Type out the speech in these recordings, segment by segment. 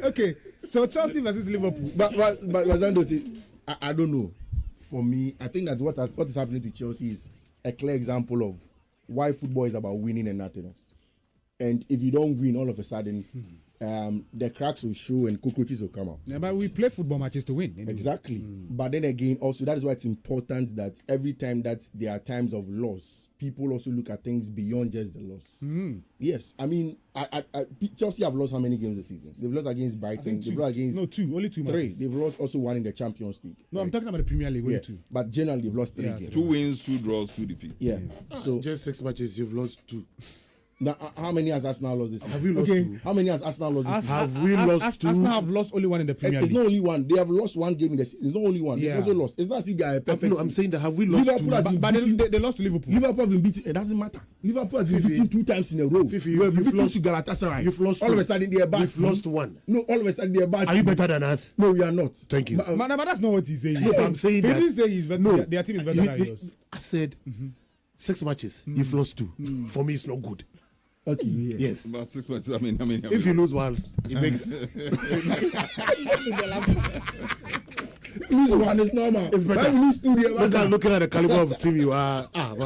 Okay, so Chelsea versus Liverpool. But Zando, I don't know. For me, I think that what is happening to Chelsea is a clear example of why football is about winning and nothing else. And if you don't win, all of a sudden, the cracks will show and cockroaches will come out. Yeah, but we play football matches to win. Anyway. Exactly. But then again, also that is why it's important that every time that there are times of loss, people also look at things beyond just the loss. Yes, I mean, Chelsea have lost how many games this season? They've lost against Brighton. They've lost against only two. Three. Matches. They've lost also one in the Champions League. No, right? I'm talking about the Premier League. Only two. But generally, they've lost 3 games. 2 wins, 2 draws, 2 defeats. Yeah. So just 6 matches, you've lost 2. Now, how many has Arsenal lost this season? Have you lost 2? How many has Arsenal lost this season? Have we lost 2? Arsenal have lost only one in the Premier League. It's not only one. They have lost 1 game in the season. It's not only one. They've also lost. It's not as if they are perfect. No, I'm saying that have we lost Liverpool 2? Has been but they lost to Liverpool. Liverpool have been beaten. It doesn't matter. Liverpool has been beaten 2 times in a row. You've beaten lost to Galatasaray. You've lost all 2. of a sudden they are bad. You've lost 1. No, all of a sudden they are bad. Are you better than us? No, we are not. Thank you. But that's not what he's saying. No, I'm saying he that. didn't say he's better. No, their team is better than yours. I said 6 matches. You've lost 2. For me, it's not good. Okay. Yes. About 6 matches. I mean, if you lose 1, it makes. Lose 1 is normal. It's better. When you lose 2, Let's start looking at the caliber of the team you are. You are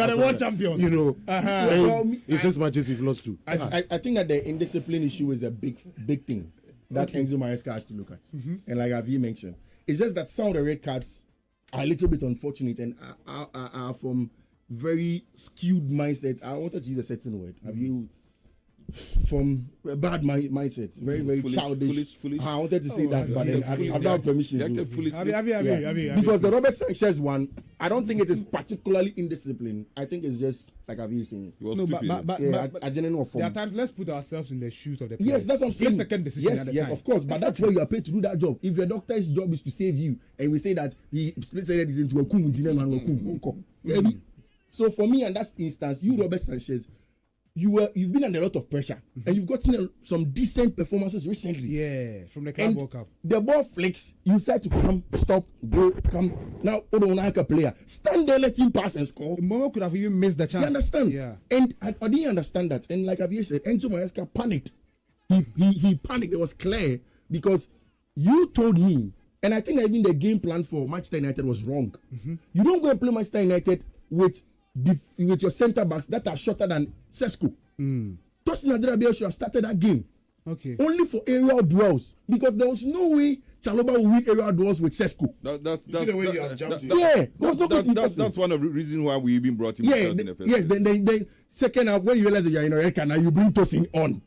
the world champion. You know, Well, in 6 matches, you've lost 2. I think that the indiscipline issue is a big thing that Enzo Maresca has to look at. And like Avi mentioned, it's just that some of the red cards are a little bit unfortunate and are from very skewed mindset. I wanted to use a certain word. Have you from a bad mindset, very childish. Foolish. I wanted to say that, but then I've not permission. Because the Robert Sanchez one, I don't think it is particularly indisciplined. I think it's just like I've been saying. He was stupid. But I didn't know from. There are times. Let's put ourselves in the shoes of the players. Yes, that's what I'm saying. Second decision. Yes, of course. But that's why you are paid to do that job. If your doctor's job is to save you, and we say that he split is into a maybe. So for me, in that instance, you Robert Sanchez, you've been under a lot of pressure, and you've gotten some decent performances recently. Yeah, from the Club World Cup. The ball flicks, you decide to come, stop, go, come. Now, Odonaka player, stand there, let him pass and score. Momo could have even missed the chance. You understand? Yeah. And I didn't understand that. And like Javier said, Enzo Maresca panicked. He panicked. It was clear because you told me, and I think even the game plan for Manchester United was wrong. You don't go and play Manchester United with your centre backs that are shorter than Sesko. Tosin Adrabia should have started that game. Okay. Only for aerial duels because there was no way Chalobah will win aerial duels with Sesko. That's one of the reasons why we even brought him. In the first yes. Then second half when you realize that you're in a red card, now you bring Tosin on.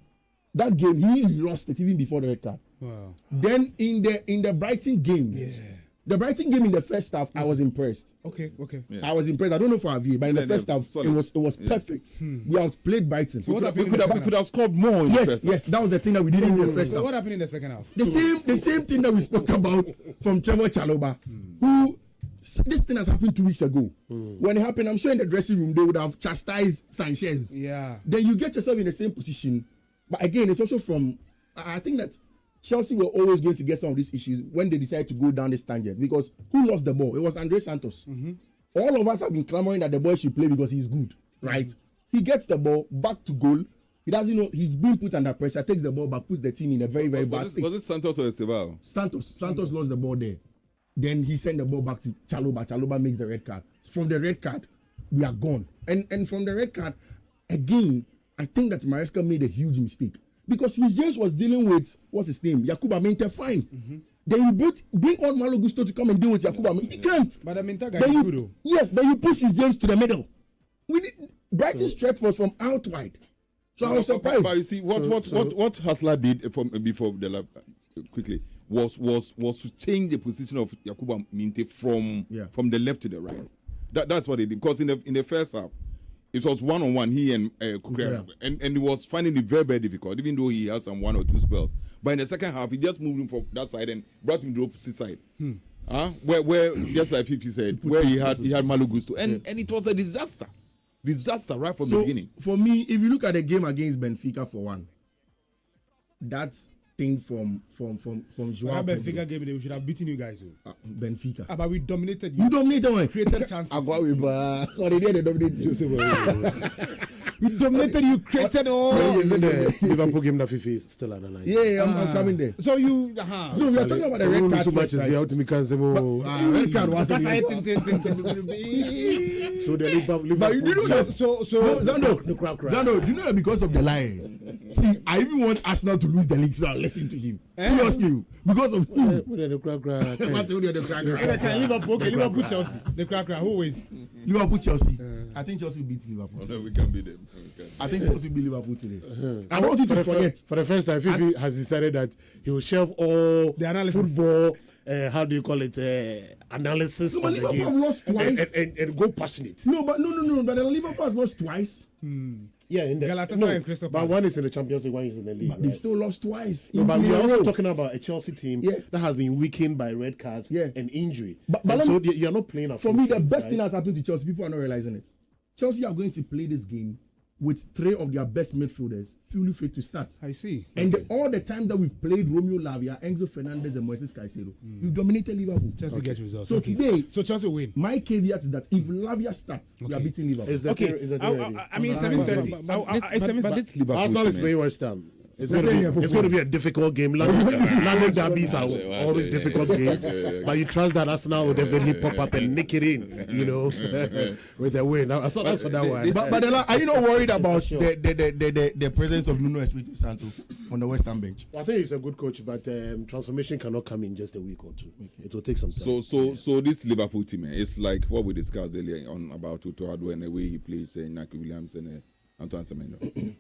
That game he lost it even before the red card. Wow. Then in the Brighton game. Yeah. The Brighton game in the first half, I was impressed. Okay. Yeah. I was impressed. I don't know for Javier, but in the first half, it was perfect. We outplayed Brighton. So we could have scored more. Yes, that was the thing that we didn't in the first half. So what happened in the second half? The same thing that we spoke about from Trevor Chalobah, who this thing has happened 2 weeks ago. When it happened, I'm sure in the dressing room they would have chastised Sanchez. Yeah. Then you get yourself in the same position. But again, it's also from I think that Chelsea were always going to get some of these issues when they decided to go down this tangent because who lost the ball? It was Andre Santos. All of us have been clamoring that the boy should play because he's good, right? He gets the ball back to goal. He doesn't know he's being put under pressure, takes the ball back, puts the team in a very bad state. Was it Santos or Estevao? Santos lost the ball there. Then he sent the ball back to Chalobah. Chalobah makes the red card. From the red card, we are gone. And from the red card, again, I think that Maresca made a huge mistake. Because Luis James was dealing with, what's his name? Yakuba Minte, fine. Then you bring on Malo Gusto to come and deal with Yakuba Minte. He can't. But the Minte guy is good. Yes, then you push Luis James to the middle. Brighton's stretch was from out wide. So I was surprised. But you see, what Hasler did from before the lab, quickly was to change the position of Yakuba Minte from the left to the right. That's what he did. Because in the first half, it was one-on-one, he and Kukrera. And he was finding it very difficult, even though he has some 1 or 2 spells. But in the second half, he just moved him from that side and brought him to the opposite side. Where just like 50 said, where he had Malo Gusto. And it was a disaster. Disaster right from the beginning. For me, if you look at the game against Benfica for one, that's thing from Joao Pedro. Benfica game, they should have beaten you guys. Benfica. But we dominated you. You dominated one. Created chances. They dominated you. We dominated you, created all. So isn't the Liverpool game that FIFA is still analyzed? Yeah, I'm coming there. So you, So we are talking about the red card. So much is out to me can say, red card was so the Liverpool. But you know that. So No, Zando, the crowd cry. Zando, do you know that because of the lie? See, I even want Arsenal to lose the league, so I'll listen to him. Seriously, because of him. The crowd cry. What told you the crack? Liverpool, Chelsea, the cracker. Who wins? Liverpool, Chelsea. I think Chelsea will beat Liverpool. No, we can beat them. I think Chelsea will beat Liverpool today. I want you to forget. For the first time, FIFA has decided that he will shelve all The analysis. football. How do you call it? Analysis No, of but the Liverpool have game lost twice. and go passionate. No, but no. But Liverpool has lost twice. Yeah, in the Galatasaray and Crystal but Palace. one is in the Champions League, one is in the league. But they've Right? still lost twice. No, but we are In a also row. talking about a Chelsea team that has been weakened by red cards and injury. But And let so me- you're not playing a For full me, the field, best right? thing that's happened to Chelsea, people are not realizing it. Chelsea are going to play this game with 3 of their best midfielders fully fit to start. I see. And all the time that we've played Romeo Lavia, Enzo Fernandez, and Moises Caicedo, we've dominated Liverpool. Chelsea gets results. So Okay. today, So Chelsea win. my caveat is that if Lavia starts, we are Okay. beating Liverpool. Is the Okay. theory- is the theory ready? I mean, 7:30. But this Liverpool Arsenal is team, playing West Ham. It's Let's going say to for be. It's going to be a difficult game. London derbies are always difficult games, but you trust that Arsenal will definitely pop up and nick it in. You know, with a win. I saw that's for that one. But are you not worried about the presence of Nuno Espirito Santo on the West Ham bench? I think he's a good coach, but transformation cannot come in just a week or two. It will take some time. So this Liverpool team, it's like what we discussed earlier on about Utoado and the way he plays, Naki Williams and Antoine Semenyo.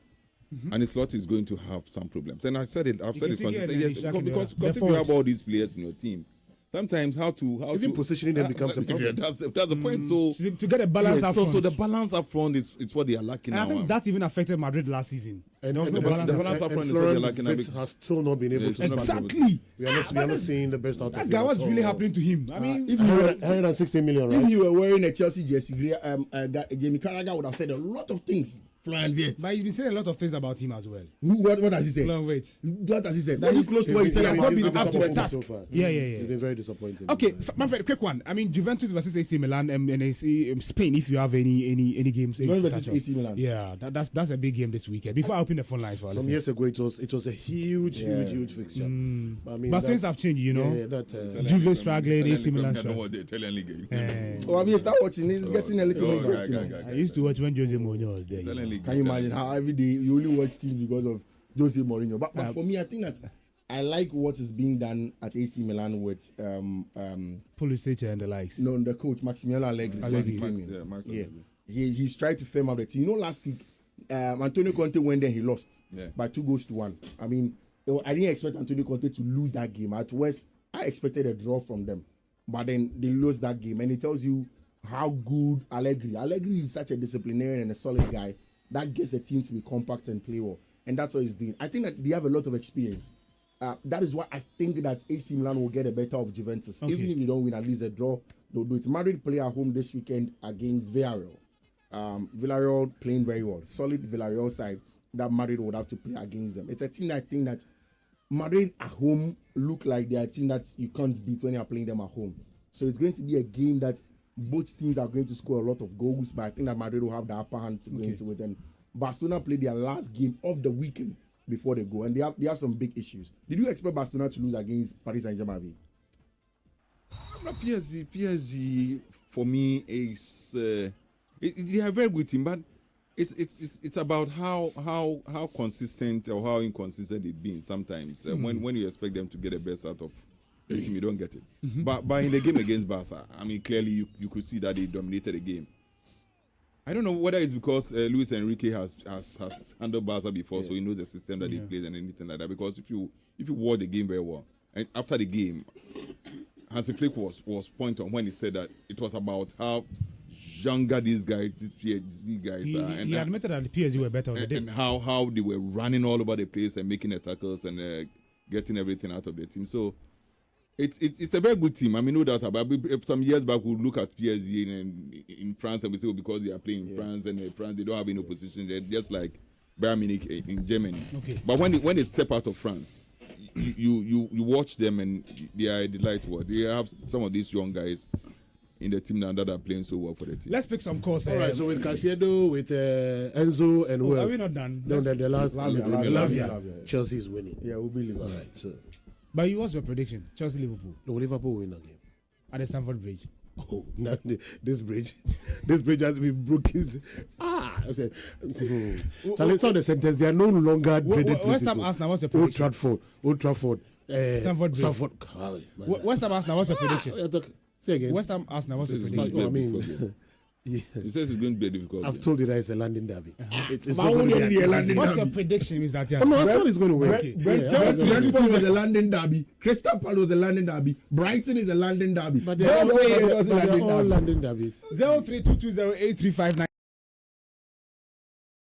And his slot is going to have some problems. And I've said it consistently. Yes, because if you have all these players in your team, sometimes how Even to positioning them becomes a problem. That's the point. So To get a balance up front. so the balance up front is what they are lacking And I now. think that even affected Madrid last season. And There was no the balance up balance front. up front and is what they're Florence lacking. Wirtz has still not been able Yeah, to. it's not start. Exactly. We are not seeing the best out of That him guy at was all. really happening to him. I mean, If you were 160 million, if right? you were wearing a Chelsea jersey, Jamie Carragher would have said a lot of things. Florian Wirtz. but he's been saying a lot of things about him as well. What has he said? Long wait. What has he said? That Was he he's- close to what he said he has about not been about up to the Liverpool? task. So far. Yeah. He's been very disappointing. Okay, Manfred, quick one. I mean, Juventus versus AC Milan and AC, Spain. If you have any games, Juventus to versus catch up. AC Milan. Yeah, that's a big game this weekend. Before I open the phone lines for Some us. years ago, it was a huge fixture. I mean, But things have changed, you know. Yeah, that. Juve struggling, AC Milan I don't struggling. want the Italian league. Oh, I mean, start watching. It's getting a little interesting. I used to watch when Jose Mourinho was there. Italian league. Can you imagine how every day you only watch teams because of Jose Mourinho? But for me, I think that I like what is being done at AC Milan with Pulisic and the likes. the coach Maximiliano Allegri. Allegri. since he came in. Max Yeah, Allegri. he's tried to firm up the team. You know, last week Antonio Conte went there, he lost by 2-1. I mean, I didn't expect Antonio Conte to lose that game. At West, I expected a draw from them, but then they lost that game, and it tells you how good Allegri is. Such a disciplinarian and a solid guy that gets the team to be compact and play well, and that's what he's doing. I think that they have a lot of experience. That is why I think that AC Milan will get a better of Juventus. Okay. Even if they don't win, at least a draw, they'll do it. Madrid play at home this weekend against Villarreal. Villarreal playing very well. Solid Villarreal side that Madrid would have to play against them. It's a team that I think that Madrid at home look like they're a team that you can't beat when you're playing them at home. So it's going to be a game that both teams are going to score a lot of goals, but I think that Madrid will have the upper hand to go into it. And Barcelona played their last game of the weekend before they go, and they have some big issues. Did you expect Barcelona to lose against Paris Saint-Germain? PSG for me is they are a very good team, but it's about how consistent or how inconsistent they've been sometimes. When you expect them to get the best out of the team, you don't get it. But in the game against Barca, I mean, clearly you could see that they dominated the game. I don't know whether it's because Luis Enrique has handled Barca before, so he knows the system that they play and anything like that. Because if you watch the game very well, and after the game, Hansi Flick was point on when he said that it was about how younger these guys are, He admitted that the PSG were better on the day. and how they were running all over the place and making the tackles and getting everything out of the team. So it's a very good team. I mean, no doubt about it. Some years back, we look at PSG in France and we say, well, because they are playing in France and France, they don't have any opposition. They're just like Bayern Munich in Germany. Okay. But when they step out of France, you watch them and they are a delight. They have some of these young guys. in the team now that are playing so well for the team. Let's pick some calls. All right, so with Caicedo, with Enzo, and who are else? we not done? No, the last Lavia. Chelsea is winning. Yeah, we'll be Liverpool. All right, so But what's your prediction? Chelsea, Liverpool Liverpool win again. at the Stamford Bridge. Oh, now this bridge has been broken. Charlie, some of the centers they are no longer dreaded West places. Ham Arsenal, what's your Old prediction? Trafford. Stamford Bridge. West Ham Arsenal, what's your prediction? Say again. West Ham Arsenal, what's your This is prediction? not- I mean, yeah. He says it's going to be a difficult I've game. told you that it's a London derby. It's But not going to only be a London What's your derby. prediction, Mr. Oh, Atiana? no, Arsenal is going to win. Okay. Brentford was a London derby. Crystal Palace was a London derby. Brighton is a London derby. But They're all they're all London derby. London derbies. 03220835